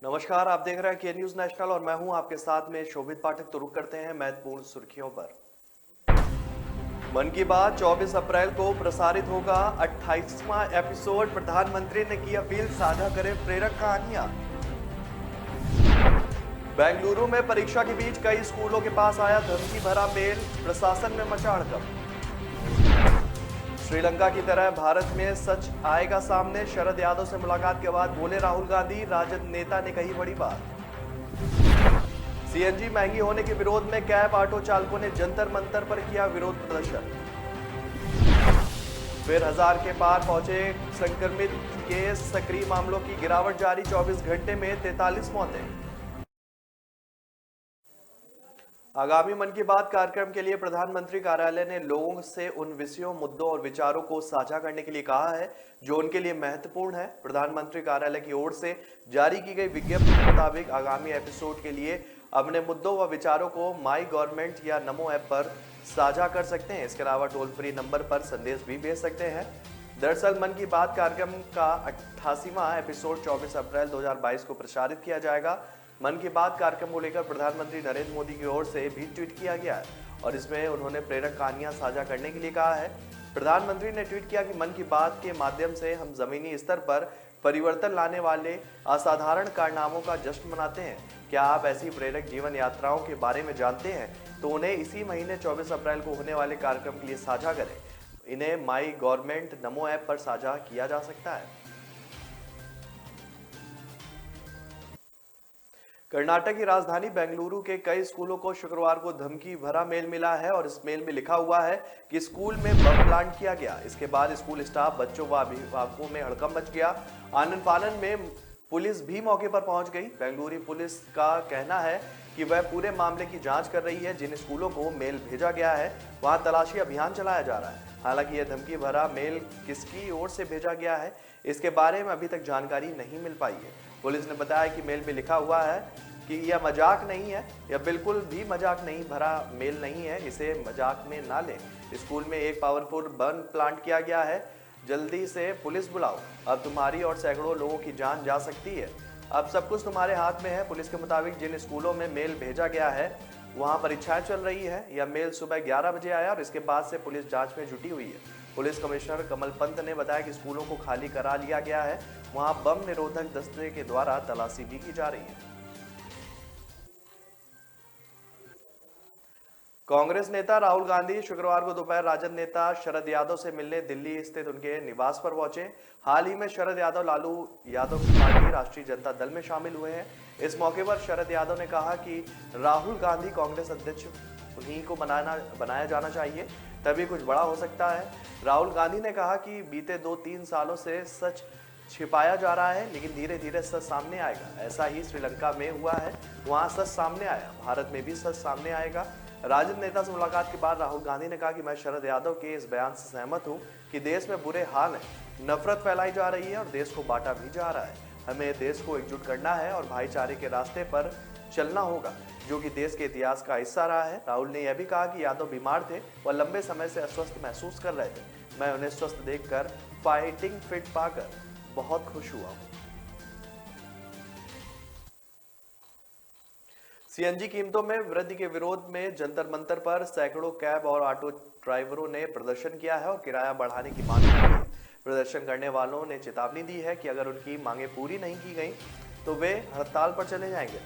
नमस्कार, आप देख रहे हैं के न्यूज नेशनल और मैं हूं आपके साथ में शोभित पाठक। तो रुक करते हैं महत्वपूर्ण सुर्खियों पर। मन की बात 24 अप्रैल को प्रसारित होगा 28वां एपिसोड। प्रधानमंत्री ने की अपील, साझा करें प्रेरक कहानियां। बेंगलुरु में परीक्षा के बीच कई स्कूलों के पास आया धमकी भरा मेल, प्रशासन में मचा हड़कंप। श्रीलंका की तरह भारत में सच आएगा सामने, शरद यादव से मुलाकात के बाद बोले राहुल गांधी। राजद नेता ने कही बड़ी बात। सीएनजी महंगी होने के विरोध में कैब ऑटो चालकों ने जंतर मंतर पर किया विरोध प्रदर्शन। फिर 1000 के पार पहुंचे संक्रमित केस, सक्रिय मामलों की गिरावट जारी, 24 घंटे में 43 मौतें। आगामी मन की बात कार्यक्रम के लिए प्रधानमंत्री कार्यालय ने लोगों से उन विषयों, मुद्दों और विचारों को साझा करने के लिए कहा है जो उनके लिए महत्वपूर्ण है। प्रधानमंत्री कार्यालय की ओर से जारी की गई विज्ञप्ति के मुताबिक आगामी एपिसोड के लिए अपने मुद्दों व विचारों को माई गवर्नमेंट या नमो ऐप पर साझा कर सकते हैं। इसके अलावा टोल फ्री नंबर पर संदेश भी भेज सकते हैं। दरअसल मन की बात कार्यक्रम का 88वां एपिसोड 24 अप्रैल 2022 को प्रसारित किया जाएगा। मन की बात कार्यक्रम को लेकर प्रधानमंत्री नरेंद्र मोदी की ओर से भी ट्वीट किया गया है और इसमें उन्होंने प्रेरक कहानियां साझा करने के लिए कहा है। प्रधानमंत्री ने ट्वीट किया कि मन की बात के माध्यम से हम जमीनी स्तर पर परिवर्तन लाने वाले असाधारण कारनामों का जश्न मनाते हैं। क्या आप ऐसी प्रेरक जीवन यात्राओं के बारे में जानते हैं तो उन्हें इसी महीने 24 अप्रैल को होने वाले कार्यक्रम के लिए साझा करें। इन्हें माई गवर्नमेंट नमो ऐप पर साझा किया जा सकता है। कर्नाटक की राजधानी बेंगलुरु के कई स्कूलों को शुक्रवार को धमकी भरा मेल मिला है और इस मेल में लिखा हुआ है कि स्कूल में बम प्लांट किया गया। इसके बाद स्कूल स्टाफ, बच्चों व अभिभावकों में हड़कंप मच गया। आनन फानन में पुलिस भी मौके पर पहुंच गई। बेंगलुरु पुलिस का कहना है कि वह पूरे मामले की जांच कर रही है। जिन स्कूलों को मेल भेजा गया है वहां तलाशी अभियान चलाया जा रहा है। हालांकि यह धमकी भरा मेल किसकी ओर से भेजा गया है इसके बारे में अभी तक जानकारी नहीं मिल पाई है। पुलिस ने बताया कि मेल में लिखा हुआ है कि यह मजाक नहीं है, यह बिल्कुल भी मजाक नहीं भरा मेल नहीं है, इसे मजाक में ना लें। स्कूल में एक पावरफुल बम प्लांट किया गया है, जल्दी से पुलिस बुलाओ, अब तुम्हारी और सैकड़ों लोगों की जान जा सकती है। अब सब कुछ तुम्हारे हाथ में है। पुलिस के मुताबिक जिन स्कूलों में मेल भेजा गया है वहां परीक्षाएं चल रही है। यह मेल सुबह 11 बजे आया और इसके बाद से पुलिस जांच में जुटी हुई है। पुलिस कमिश्नर कमल पंत ने बताया कि स्कूलों को खाली करा लिया गया है, वहां बम निरोधक दस्ते के द्वारा तलाशी भी की जा रही है। कांग्रेस नेता राहुल गांधी शुक्रवार को दोपहर राजद नेता शरद यादव से मिलने दिल्ली स्थित उनके निवास पर पहुंचे। हाल ही में शरद यादव लालू यादव की पार्टी राष्ट्रीय जनता दल में शामिल हुए हैं। इस मौके पर शरद यादव ने कहा कि राहुल गांधी कांग्रेस अध्यक्ष उन्हीं को बनाया जाना चाहिए, तभी कुछ बड़ा हो सकता है। राहुल गांधी ने कहा कि बीते 2-3 सालों से सच छिपाया जा रहा है, लेकिन धीरे धीरे सच सामने आएगा। ऐसा ही श्रीलंका में हुआ है, वहां सच सामने आया, भारत में भी सच सामने आएगा। राजद नेता से मुलाकात के बाद राहुल गांधी ने कहा कि मैं शरद यादव के इस बयान से सहमत हूं कि देश में बुरे हाल है, नफरत फैलाई जा रही है और देश को बांटा भी जा रहा है। हमें देश को एकजुट करना है और भाईचारे के रास्ते पर चलना होगा, जो कि देश के इतिहास का हिस्सा रहा है। राहुल ने यह भी कहा कि यादव बीमार थे, वह लंबे समय से अस्वस्थ महसूस कर रहे थे। मैं उन्हें स्वस्थ देखकर, फाइटिंग फिट पाकर बहुत खुश हुआ हूं। सीएनजी कीमतों में वृद्धि के विरोध में जंतर मंतर पर सैकड़ों कैब और ऑटो ड्राइवरों ने प्रदर्शन किया है और किराया बढ़ाने की मांग की है। प्रदर्शन करने वालों ने चेतावनी दी है कि अगर उनकी मांगें पूरी नहीं की गई तो वे हड़ताल पर चले जाएंगे।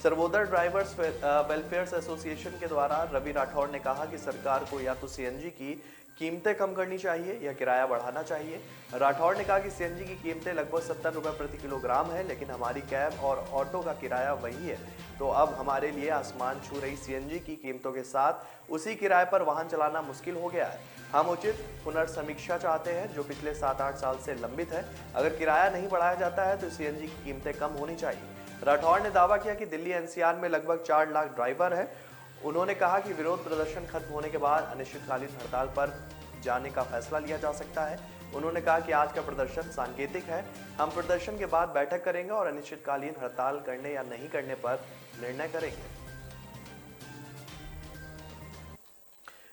सर्वोदय ड्राइवर्स वेलफेयर एसोसिएशन के द्वारा रवि राठौड़ ने कहा कि सरकार को या तो सीएनजी की कीमतें कम करनी चाहिए या किराया बढ़ाना चाहिए। राठौड़ ने कहा कि सीएनजी की कीमतें लगभग 70 रुपए प्रति किलोग्राम है, लेकिन हमारी कैब और ऑटो का किराया वही है, तो अब हमारे लिए आसमान छू रही सीएनजी की कीमतों के साथ उसी किराए पर वाहन चलाना मुश्किल हो गया है। हम उचित पुनर्समीक्षा चाहते हैं जो पिछले 7-8 साल से लंबित है। अगर किराया नहीं बढ़ाया जाता है तो सीएनजी की कीमतें कम होनी चाहिए। राठौड़ ने दावा किया कि दिल्ली एनसीआर में लगभग 4 लाख ड्राइवर है। उन्होंने कहा कि विरोध प्रदर्शन खत्म होने के बाद अनिश्चितकालीन हड़ताल पर जाने का फैसला लिया जा सकता है। उन्होंने कहा कि आज का प्रदर्शन सांकेतिक है, हम प्रदर्शन के बाद बैठक करेंगे और अनिश्चितकालीन हड़ताल करने या नहीं करने पर निर्णय करेंगे।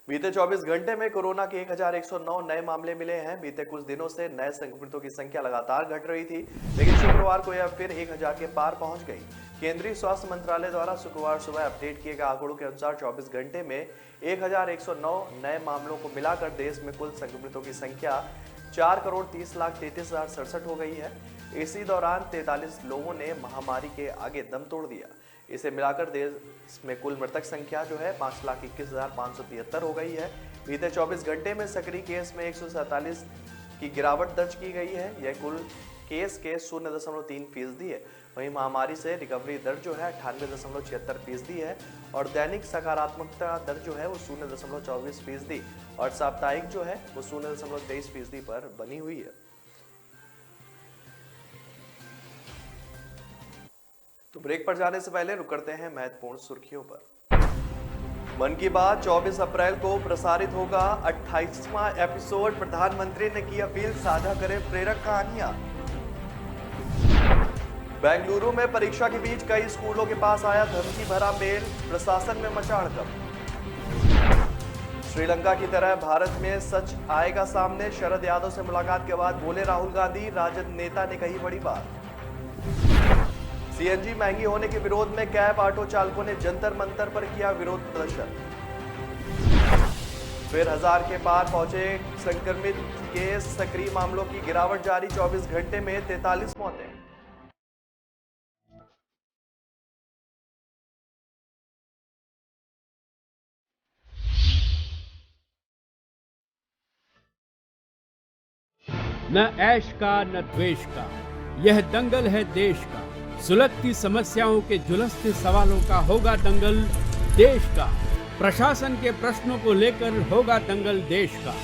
बीते 24 घंटे में कोरोना के 1109 नए मामले मिले हैं। बीते कुछ दिनों से नए संक्रमितों की संख्या लगातार घट रही थी, लेकिन शुक्रवार को यह फिर 1000 के पार पहुंच गई। केंद्रीय स्वास्थ्य मंत्रालय द्वारा शुक्रवार सुबह अपडेट किए गए आंकड़ों के अनुसार 24 घंटे में 1109 नए मामलों को मिलाकर देश में कुल संक्रमितों की संख्या 4,30,33,067 हो गई है। इसी दौरान 43 लोगों ने महामारी के आगे दम तोड़ दिया। इसे मिलाकर देश में कुल मृतक संख्या जो है 5,21,573 हो गई है। बीते 24 घंटे में सक्रिय केस में 147 की गिरावट दर्ज की गई है। यह कुल केस के 0.3% है। वहीं महामारी से रिकवरी दर जो है 98.76% है और दैनिक सकारात्मकता दर जो है वो 0.24% और साप्ताहिक जो है वो 0.23% पर बनी हुई है। तो ब्रेक पर जाने से पहले रुक करते हैं महत्वपूर्ण सुर्खियों पर। मन की बात 24 अप्रैल को प्रसारित होगा 28वां एपिसोड। प्रधानमंत्री ने की अपील, साझा करें प्रेरक कहानियां। बेंगलुरु में परीक्षा के बीच कई स्कूलों के पास आया धमकी भरा मेल, प्रशासन में मचा हड़कंप। श्रीलंका की तरह भारत में सच आएगा सामने, शरद यादव से मुलाकात के बाद बोले राहुल गांधी। राजद नेता ने कही बड़ी बात। सीएनजी महंगी होने के विरोध में कैब ऑटो चालकों ने जंतर मंतर पर किया विरोध प्रदर्शन। फिर 1000 के पार पहुंचे संक्रमित के सक्रिय मामलों की गिरावट जारी, 24 घंटे में 43 मौतें। न ऐश का न द्वेष का, यह दंगल है देश का। सुलगती समस्याओं के जुलसते सवालों का होगा दंगल देश का। प्रशासन के प्रश्नों को लेकर होगा दंगल देश का।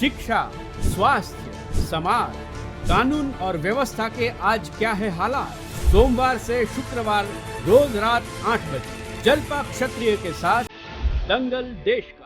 शिक्षा, स्वास्थ्य, समाज, कानून और व्यवस्था के आज क्या है हालात। सोमवार से शुक्रवार रोज रात 8 बजे जलपा क्षत्रिय के साथ दंगल देश का।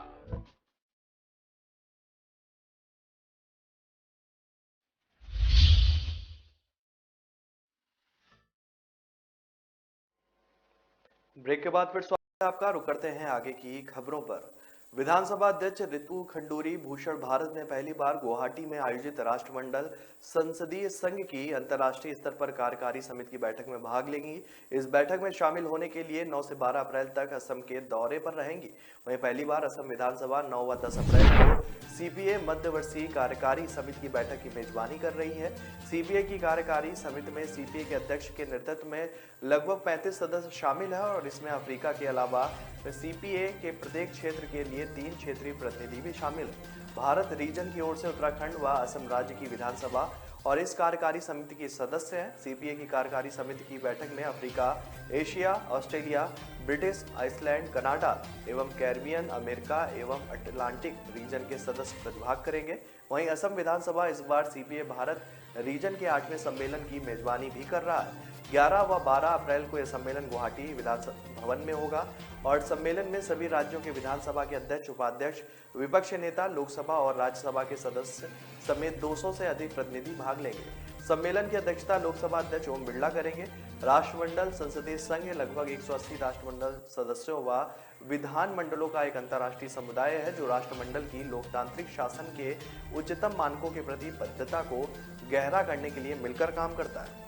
ब्रेक के बाद फिर स्वागत है आपका। रुक करते हैं आगे की खबरों पर। विधानसभा अध्यक्ष रितु खंडूरी भूषण भारत में पहली बार गुवाहाटी में आयोजित राष्ट्रमंडल संसदीय संघ की अंतर्राष्ट्रीय स्तर पर कार्यकारी समिति की बैठक में भाग लेंगी। इस बैठक में शामिल होने के लिए 9 से 12 अप्रैल तक असम के दौरे पर रहेंगी। वहीं पहली बार असम विधानसभा 9 व 10 अप्रैल को सीपीए मध्यवर्षीय कार्यकारी समिति की बैठक की मेजबानी कर रही है। सीपीए की कार्यकारी समिति में सीपीए के अध्यक्ष के नेतृत्व में लगभग 35 सदस्य शामिल है और इसमें अफ्रीका के अलावा सीपीए के प्रत्येक क्षेत्र के लिए 3 क्षेत्रीय प्रतिनिधि भी शामिल है। भारत रीजन की ओर से उत्तराखंड व असम राज्य की विधानसभा और इस कार्यकारी समिति के सदस्य हैं। सीपीए की कार्यकारी समिति की बैठक में Africa, Asia, Australia, British island, Canada एवं कैरिबियन, अमेरिका एवं अटलांटिक रीजन के सदस्य प्रतिभाग करेंगे। वहीं असम विधानसभा इस बार सीपीए भारत रीजन के 8वें सम्मेलन की मेजबानी भी कर रहा है। 11 व 12 अप्रैल को यह सम्मेलन गुवाहाटी विधानसभा भवन में होगा और सम्मेलन में सभी राज्यों के विधानसभा के अध्यक्ष, उपाध्यक्ष, विपक्ष नेता, लोकसभा और राज्यसभा के सदस्य समेत 200 से अधिक प्रतिनिधि भाग लेंगे। सम्मेलन की अध्यक्षता लोकसभा अध्यक्ष ओम बिरला करेंगे। राष्ट्रमंडल संसदीय संघ लगभग 180 राष्ट्रमंडल सदस्यों व विधान मंडलों का एक अंतर्राष्ट्रीय समुदाय है जो राष्ट्रमंडल की लोकतांत्रिक शासन के उच्चतम मानकों के प्रति बद्धता को गहरा करने के लिए मिलकर काम करता है।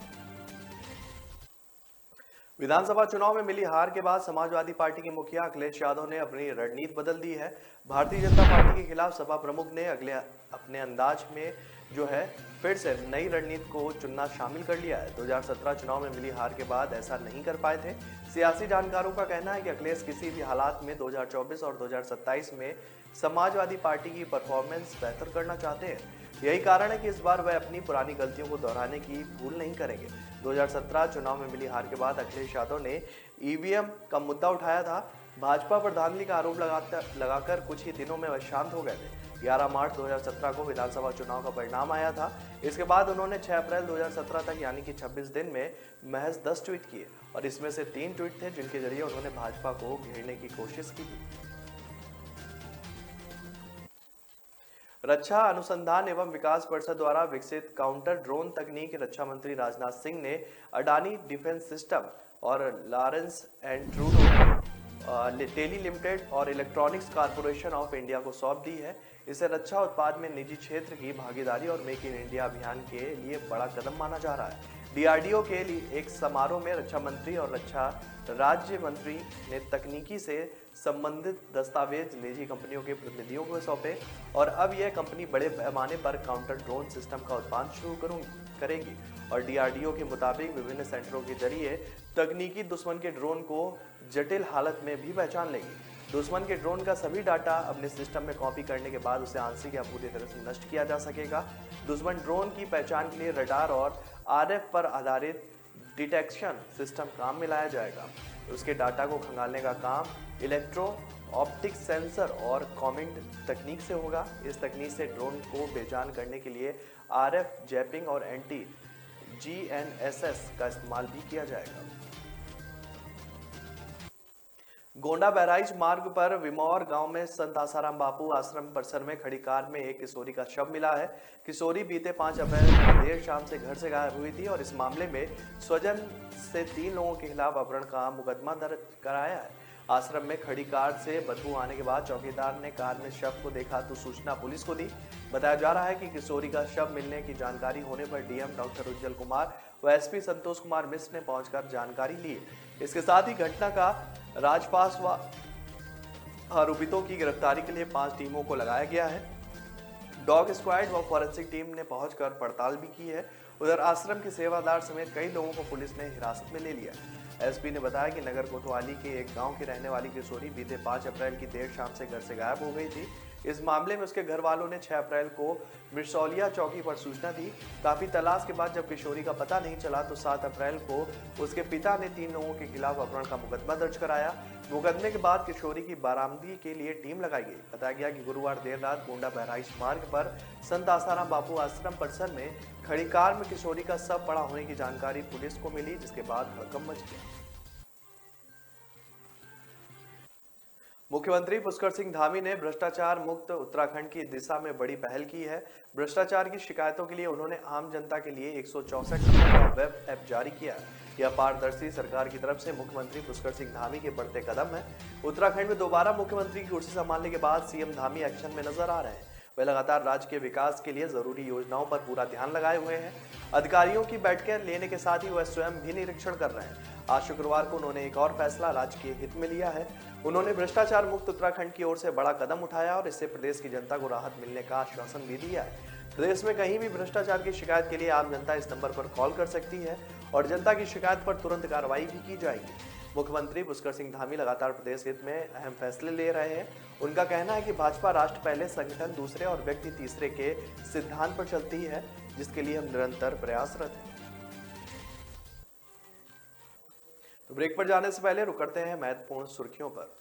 विधानसभा चुनाव में मिली हार के बाद समाजवादी पार्टी के मुखिया अखिलेश यादव ने अपनी रणनीति बदल दी है। भारतीय जनता पार्टी के खिलाफ सपा प्रमुख ने अपने अंदाज में जो है फिर से नई रणनीति को चुनना शामिल कर लिया है। 2017 चुनाव में मिली हार के बाद ऐसा नहीं कर पाए थे। सियासी जानकारों का कहना है कि अखिलेश किसी भी हालात में 2024 और 2027 में समाजवादी पार्टी की परफॉर्मेंस बेहतर करना चाहते हैं। यही कारण है कि इस बार वह अपनी पुरानी गलतियों को दोहराने की भूल नहीं करेंगे। 2017 चुनाव में मिली हार के बाद अखिलेश यादव ने ईवीएम का मुद्दा उठाया था। भाजपा पर धांधली का आरोप लगाकर कुछ ही दिनों में वह शांत हो गए थे। 11 मार्च 2017 को विधानसभा चुनाव का परिणाम आया था। इसके बाद उन्होंने 6 अप्रैल 2017 तक यानी कि 26 दिन में महज 10 ट्वीट किए और इसमें से 3 ट्वीट थे जिनके जरिए उन्होंने भाजपा को घेरने की कोशिश की थी। रक्षा अनुसंधान एवं विकास परिषद द्वारा विकसित काउंटर ड्रोन तकनीक रक्षा मंत्री राजनाथ सिंह ने अडानी डिफेंस सिस्टम और Lawrence and Trudeau tele limited और इलेक्ट्रॉनिक्स कॉरपोरेशन ऑफ इंडिया को सौंप दी है। इसे रक्षा उत्पाद में निजी क्षेत्र की भागीदारी और मेक इन इंडिया अभियान के लिए बड़ा कदम माना जा रहा है। डीआरडीओ के लिए एक समारोह में रक्षा मंत्री और रक्षा राज्य मंत्री ने तकनीकी से संबंधित दस्तावेज निजी कंपनियों के प्रतिनिधियों को सौंपे और अब यह कंपनी बड़े पैमाने पर काउंटर ड्रोन सिस्टम का उत्पादन शुरू करेगी और डीआरडीओ के मुताबिक विभिन्न सेंटरों के जरिए तकनीकी दुश्मन के ड्रोन को जटिल हालत में भी पहचान लेगी। दुश्मन के ड्रोन का सभी डाटा अपने सिस्टम में कॉपी करने के बाद उसे आंशिक या पूरी तरह से नष्ट किया जा सकेगा। दुश्मन ड्रोन की पहचान के लिए रडार और आरएफ पर आधारित डिटेक्शन सिस्टम काम में लाया जाएगा। उसके डाटा को खंगालने का काम इलेक्ट्रो ऑप्टिक सेंसर और कॉमेंट तकनीक से होगा। इस तकनीक से ड्रोन को बेजान करने के लिए आरएफ जैपिंग और एंटी जीएनएसएस का इस्तेमाल भी किया जाएगा। गोंडा बहराइच मार्ग पर विमौर गांव में संत आसाराम बापू आश्रम परिसर में खड़ी कार में एक किशोरी का शव मिला है। किशोरी बीते 5 अप्रैल को देर शाम से घर से गायब हुई थी और इस मामले में स्वजन से 3 लोगों के खिलाफ अपहरण का मुकदमा दर्ज कराया है। आश्रम में खड़ी कार से बदबू आने के बाद चौकीदार ने कार में शव को देखा तो सूचना पुलिस को दी। बताया जा रहा है कि किशोरी का शव मिलने की जानकारी होने पर डीएम डॉक्टर उज्जवल कुमार व एसपी संतोष कुमार मिश्र ने पहुंचकर जानकारी ली। इसके साथ ही घटना का राजपास व आरोपितों की गिरफ्तारी के लिए 5 टीमों को लगाया गया है। डॉग स्क्वाड व फॉरेंसिक टीम ने पहुंचकर पड़ताल भी की है। उधर आश्रम के सेवादार समेत कई लोगों को पुलिस ने हिरासत में ले लिया। एसपी ने बताया कि नगर कोतवाली के एक गांव की रहने वाली किशोरी बीते 5 अप्रैल की देर शाम से घर से गायब हो गई थी। इस मामले में उसके घर वालों ने 6 अप्रैल को मिर्सौलिया चौकी पर सूचना दी। काफी तलाश के बाद जब किशोरी का पता नहीं चला तो 7 अप्रैल को उसके पिता ने 3 लोगों के खिलाफ अपहरण का मुकदमा दर्ज कराया। मुकदमे के बाद किशोरी की बरामदगी के लिए टीम लगाई गई। बताया गया कि गुरुवार देर रात गोंडा बहराइच मार्ग पर संत आसाराम बापू आश्रम परिसर में खड़ी कार में किशोरी का शव पड़ा होने की जानकारी पुलिस को मिली, जिसके बाद हड़कंप मच गया। मुख्यमंत्री पुष्कर सिंह धामी ने भ्रष्टाचार मुक्त उत्तराखंड की दिशा में बड़ी पहल की है। भ्रष्टाचार की शिकायतों के लिए उन्होंने आम जनता के लिए 164 नंबर का वेब ऐप जारी किया। यह पारदर्शी सरकार की तरफ से मुख्यमंत्री पुष्कर सिंह धामी के बढ़ते कदम है। उत्तराखंड में दोबारा मुख्यमंत्री की कुर्सी संभालने के बाद सीएम धामी एक्शन में नजर आ रहे हैं। वे लगातार राज्य के विकास के लिए जरूरी योजनाओं पर पूरा ध्यान लगाए हुए हैं। अधिकारियों की बैठकें लेने के साथ ही वह स्वयं भी निरीक्षण कर रहे हैं। आज शुक्रवार को उन्होंने एक और फैसला राज्य के हित में लिया है। उन्होंने भ्रष्टाचार मुक्त उत्तराखंड की ओर से बड़ा कदम उठाया और इससे प्रदेश की जनता को राहत मिलने का आश्वासन भी दिया है। प्रदेश में कहीं भी भ्रष्टाचार की शिकायत के लिए आम जनता इस नंबर पर कॉल कर सकती है और जनता की शिकायत पर तुरंत कार्रवाई भी की जाएगी। मुख्यमंत्री पुष्कर सिंह धामी लगातार प्रदेश हित में अहम फैसले ले रहे हैं। उनका कहना है कि भाजपा राष्ट्र पहले, संगठन दूसरे और व्यक्ति तीसरे के सिद्धांत पर चलती है, जिसके लिए हम निरंतर प्रयासरत हैं। तो ब्रेक पर जाने से पहले रुक करते हैं महत्वपूर्ण सुर्खियों पर।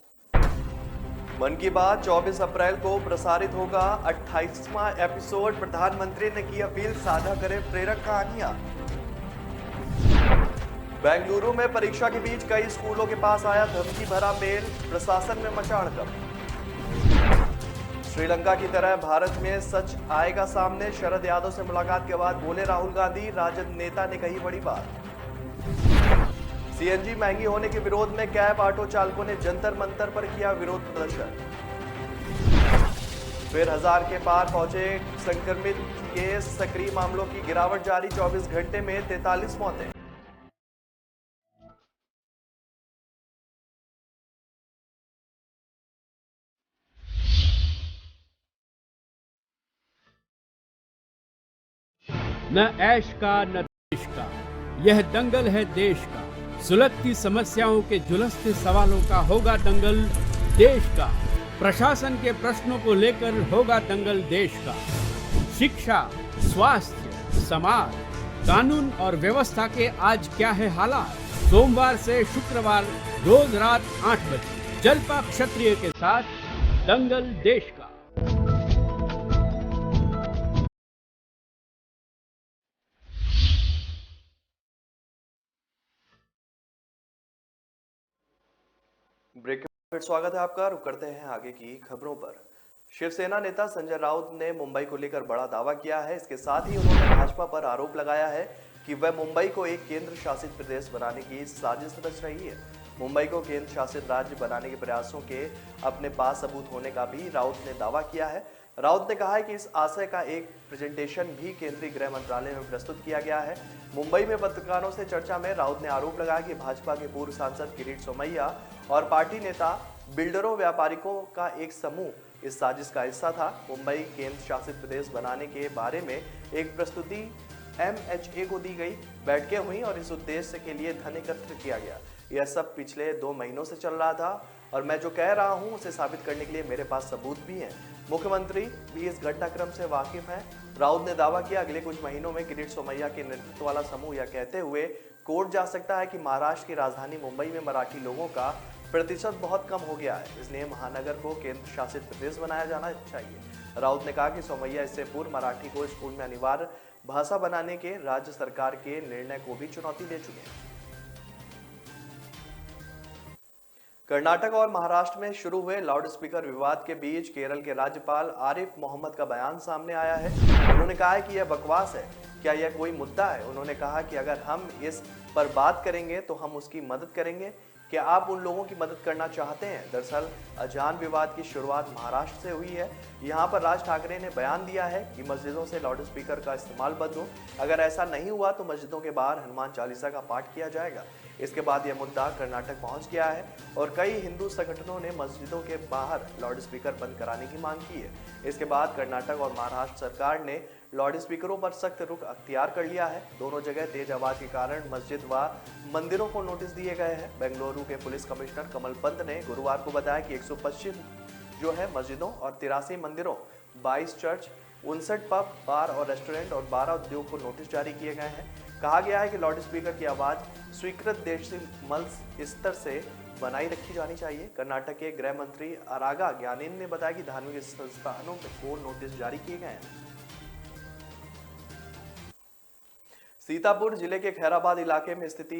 मन की बात 24 अप्रैल को प्रसारित होगा 28वां एपिसोड। प्रधानमंत्री ने की अपील, साझा करें प्रेरक कहानियां। बेंगलुरु में परीक्षा के बीच कई स्कूलों के पास आया धमकी भरा मेल, प्रशासन में मचा हड़कंप। श्रीलंका की तरह भारत में सच आएगा सामने, शरद यादव से मुलाकात के बाद बोले राहुल गांधी। राजद नेता ने कही बड़ी बात। सीएनजी महंगी होने के विरोध में कैब ऑटो चालकों ने जंतर मंतर पर किया विरोध प्रदर्शन। फिर 1000 के पार पहुंचे संक्रमित के सक्रिय मामलों की गिरावट जारी, 24 घंटे में 43 मौतें। न ऐश का न देश का, यह दंगल है देश का। सुलगती समस्याओं के जुलसते सवालों का होगा दंगल देश का। प्रशासन के प्रश्नों को लेकर होगा दंगल देश का। शिक्षा, स्वास्थ्य, समाज, कानून और व्यवस्था के आज क्या है हालात। सोमवार से शुक्रवार रोज रात 8 बजे जलपा क्षत्रिय के साथ दंगल देश का। ब्रेक में स्वागत है आपका। रुक करते हैं आगे की खबरों पर। शिवसेना नेता संजय राउत ने मुंबई को लेकर बड़ा दावा किया है। इसके साथ ही उन्होंने भाजपा पर आरोप लगाया है कि वह मुंबई को एक केंद्र शासित प्रदेश बनाने की साजिश रच रही है। मुंबई को केंद्र शासित राज्य बनाने के प्रयासों के अपने पास सबूत होने का भी राउत ने दावा किया है। राउत ने कहा है कि इस आशय का एक प्रेजेंटेशन भी केंद्रीय गृह मंत्रालय में प्रस्तुत किया गया है। मुंबई में पत्रकारों से चर्चा में राउत ने आरोप लगाया कि भाजपा के पूर्व सांसद किरीट सोमैया और पार्टी नेता बिल्डरों व्यापारिकों का एक समूह इस साजिश का हिस्सा था। मुंबई केंद्र शासित प्रदेश बनाने के बारे में एक प्रस्तुति MHA को दी गई, बैठकें हुई और इस उद्देश्य के लिए धन एकत्र किया गया। यह सब पिछले 2 महीनों से चल रहा था और मैं जो कह रहा हूं उसे साबित करने के लिए मेरे पास सबूत भी हैं। मुख्यमंत्री भी इस घटनाक्रम से वाकिफ हैं। राउत ने दावा किया अगले कुछ महीनों में किरीट सोमैया के नेतृत्व वाला समूह यह कहते हुए कोर्ट जा सकता है कि महाराष्ट्र की राजधानी मुंबई में मराठी लोगों का प्रतिशत बहुत कम हो गया है, इसलिए महानगर को केंद्र शासित प्रदेश बनाया जाना चाहिए। राउत ने कहा कि सोमैया इससे पूर्व मराठी को स्कूल में अनिवार्य भाषा बनाने के राज्य सरकार के निर्णय को भी चुनौती दे चुके हैं। कर्नाटक और महाराष्ट्र में शुरू हुए लाउड स्पीकर विवाद के बीच केरल के राज्यपाल आरिफ मोहम्मद का बयान सामने आया है। उन्होंने कहा है कि यह बकवास है, क्या यह कोई मुद्दा है। उन्होंने कहा कि अगर हम इस पर बात करेंगे तो हम उसकी मदद करेंगे। क्या आप उन लोगों की मदद करना चाहते हैं? दरअसल अजान विवाद की शुरुआत महाराष्ट्र से हुई है। यहाँ पर राज ठाकरे ने बयान दिया है कि मस्जिदों से लाउड स्पीकर का इस्तेमाल बंद हो। अगर ऐसा नहीं हुआ तो मस्जिदों के बाहर हनुमान चालीसा का पाठ किया जाएगा। इसके बाद यह मुद्दा कर्नाटक पहुंच गया है और कई हिंदू संगठनों ने मस्जिदों के बाहर लाउड स्पीकर बंद कराने की मांग की है। इसके बाद कर्नाटक और महाराष्ट्र सरकार ने लाउड स्पीकरों पर सख्त रुख अख्तियार कर लिया है। दोनों जगह तेज आवाज के कारण मस्जिद व मंदिरों को नोटिस दिए गए हैं। बेंगलुरु के पुलिस कमिश्नर कमल पंत ने गुरुवार को बताया कि 125 जो है मस्जिदों और 83 मंदिरों, 22 चर्च, 59 पब, बार और रेस्टोरेंट और 12 उद्योग को नोटिस जारी किए गए हैं। कहा गया है कि लाउड स्पीकर की आवाज स्वीकृत डेसिमल स्तर से बनाई रखी जानी चाहिए। कर्नाटक के गृह मंत्री आरागा ज्ञानेन ने बताया कि धार्मिक संस्थानों को नोटिस जारी किए गए हैं। सीतापुर जिले के खैराबाद इलाके में स्थिति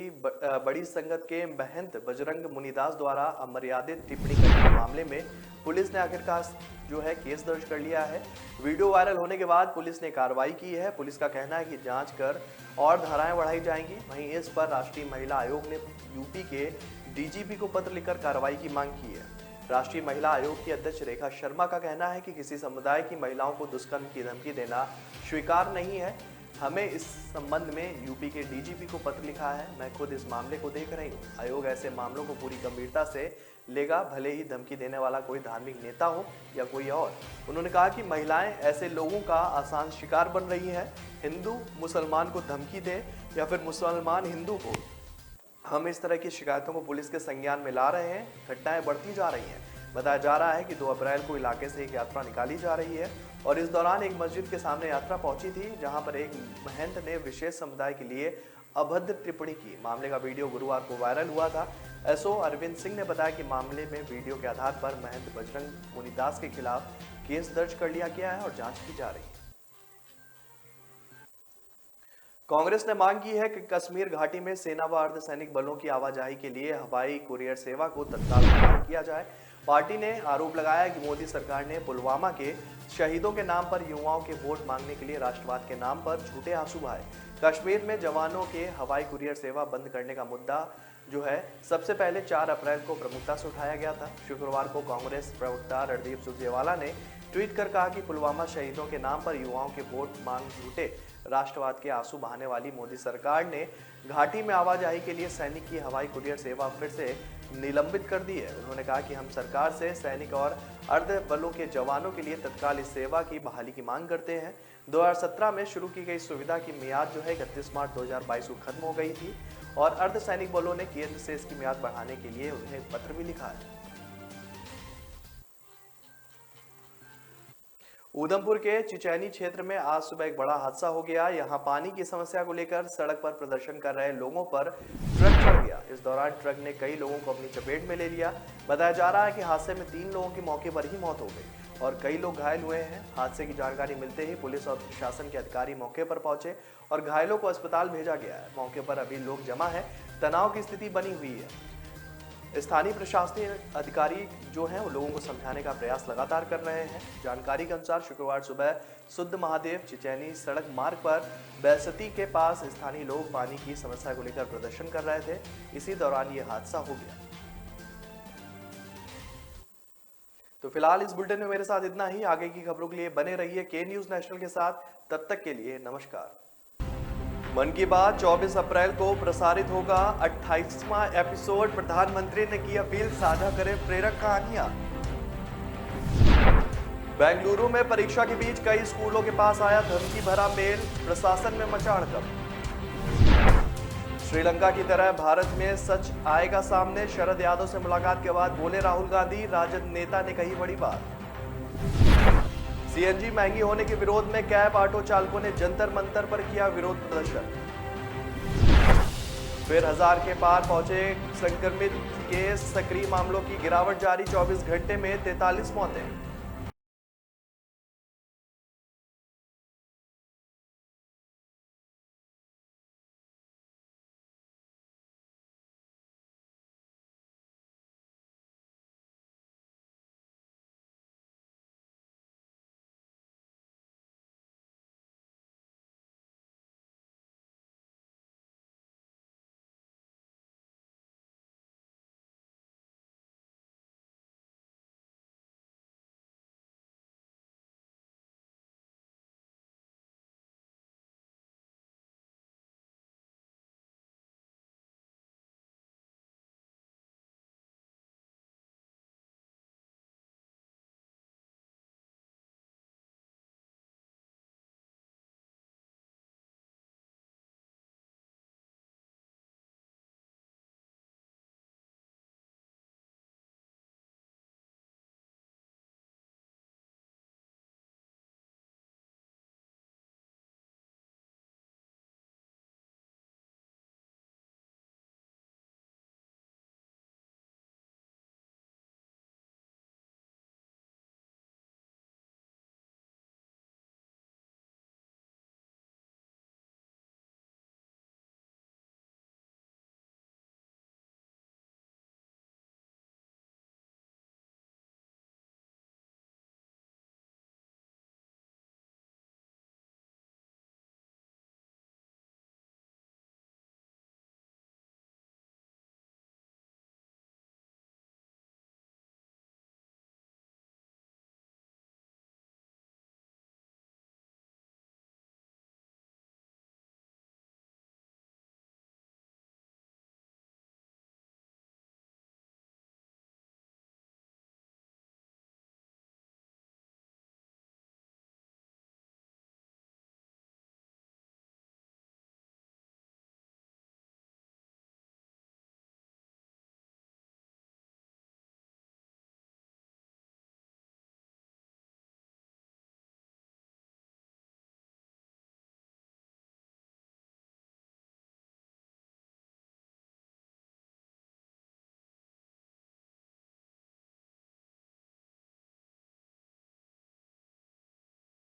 बड़ी संगत के महंत बजरंग मुनिदास द्वारा अमर्यादित टिप्पणी करने के मामले में पुलिस ने आखिरकार जो है केस दर्ज कर लिया है। वीडियो वायरल होने के बाद पुलिस ने कार्रवाई की है। पुलिस का कहना है कि जांच कर और धाराएं बढ़ाई जाएंगी। वहीं इस पर राष्ट्रीय महिला आयोग ने यूपी के DGP को पत्र लिखकर कार्रवाई की मांग की है। राष्ट्रीय महिला आयोग की अध्यक्ष रेखा शर्मा का कहना है कि किसी समुदाय की महिलाओं को दुष्कर्म की धमकी देना स्वीकार नहीं है। हमें इस संबंध में यूपी के DGP को पत्र लिखा है। मैं खुद इस मामले को देख रही हूँ। आयोग ऐसे मामलों को पूरी गंभीरता से लेगा, भले ही धमकी देने वाला कोई धार्मिक नेता हो या कोई और। उन्होंने कहा कि महिलाएं ऐसे लोगों का आसान शिकार बन रही है। हिंदू मुसलमान को धमकी दे या फिर मुसलमान हिंदू को। हम इस तरह की शिकायतों को पुलिस के संज्ञान में ला रहे हैं। घटनाएं बढ़ती जा रही हैं। बताया जा रहा है कि 2 अप्रैल को इलाके से एक यात्रा निकाली जा रही है और इस दौरान एक मस्जिद के सामने यात्रा पहुंची थी, जहां पर एक महंत ने विशेष समुदाय के लिए अभद्र टिप्पणी की। मामले का वीडियो गुरुवार को वायरल हुआ था। SO अरविंद सिंह ने बताया कि मामले में वीडियो के आधार पर महंत बजरंग मुनिदास के खिलाफ केस दर्ज कर लिया गया है और जांच की जा रही है। कांग्रेस ने मांग की है कि कश्मीर घाटी में सेना व अर्धसैनिक बलों की आवाजाही के लिए हवाई कुरियर सेवा को तत्काल बहाल किया जाए। पार्टी ने आरोप लगाया कि मोदी सरकार ने पुलवामा के शहीदों के नाम पर युवाओं के वोट मांगने के लिए राष्ट्रवाद के नाम पर झूठे आंसू बहाए। कश्मीर में जवानों के हवाई कुरियर सेवा बंद करने का मुद्दा जो है सबसे पहले 4 अप्रैल को प्रमुखता से उठाया गया था। शुक्रवार को कांग्रेस प्रवक्ता रणदीप सुरजेवाला ने ट्वीट कर कहा कि पुलवामा शहीदों के नाम पर युवाओं के वोट मांग झूठे राष्ट्रवाद के आंसू बहाने वाली मोदी सरकार ने घाटी में आवाजाही के लिए सैनिक की हवाई कुरियर सेवा फिर से निलंबित कर दी है। उन्होंने कहा कि हम सरकार से सैनिक और अर्ध बलों के जवानों के लिए तत्काल इस सेवा की बहाली की मांग करते हैं। 2017 में शुरू की गई सुविधा की मियाद जो है 31 मार्च 2022 को खत्म हो गई थी और अर्धसैनिक बलों ने केंद्र से इसकी मियाद बढ़ाने के लिए उन्हें पत्र भी लिखा है। उधमपुर के चिचैनी क्षेत्र में आज सुबह एक बड़ा हादसा हो गया। यहां पानी की समस्या को लेकर सड़क पर प्रदर्शन कर रहे लोगों पर ट्रक चढ़ गया। इस दौरान ट्रक ने कई लोगों को अपनी चपेट में ले लिया। बताया जा रहा है कि हादसे में 3 लोगों की मौके पर ही मौत हो गई और कई लोग घायल हुए हैं। हादसे की जानकारी मिलते ही पुलिस और प्रशासन के अधिकारी मौके पर पहुंचे और घायलों को अस्पताल भेजा गया है। मौके पर अभी लोग जमा है, तनाव की स्थिति बनी हुई है। स्थानीय प्रशासनिक अधिकारी जो हैं वो लोगों को समझाने का प्रयास लगातार कर रहे हैं। जानकारी के अनुसार शुक्रवार सुबह शुद्ध महादेव चिचैनी सड़क मार्ग पर बैसती के पास स्थानीय लोग पानी की समस्या को लेकर प्रदर्शन कर रहे थे। इसी दौरान ये हादसा हो गया। तो फिलहाल इस बुलेटिन में मेरे साथ इतना ही। आगे की खबरों के लिए बने रहिए के न्यूज नेशनल के साथ। तब तक के लिए नमस्कार। मन की बात 24 अप्रैल को प्रसारित होगा 28वां एपिसोड। प्रधानमंत्री ने की अपील, साझा करें प्रेरक कहानियां। बेंगलुरु में परीक्षा के बीच कई स्कूलों के पास आया धमकी भरा मेल, प्रशासन में मचा हड़कंप। श्रीलंका की तरह भारत में सच आएगा सामने, शरद यादव से मुलाकात के बाद बोले राहुल गांधी। राजद नेता ने कही बड़ी बात। सीएनजी महंगी होने के विरोध में कैब ऑटो चालकों ने जंतर मंतर पर किया विरोध प्रदर्शन। फिर 1000 के पार पहुंचे संक्रमित केस, सक्रिय मामलों की गिरावट जारी, 24 घंटे में 43 मौतें।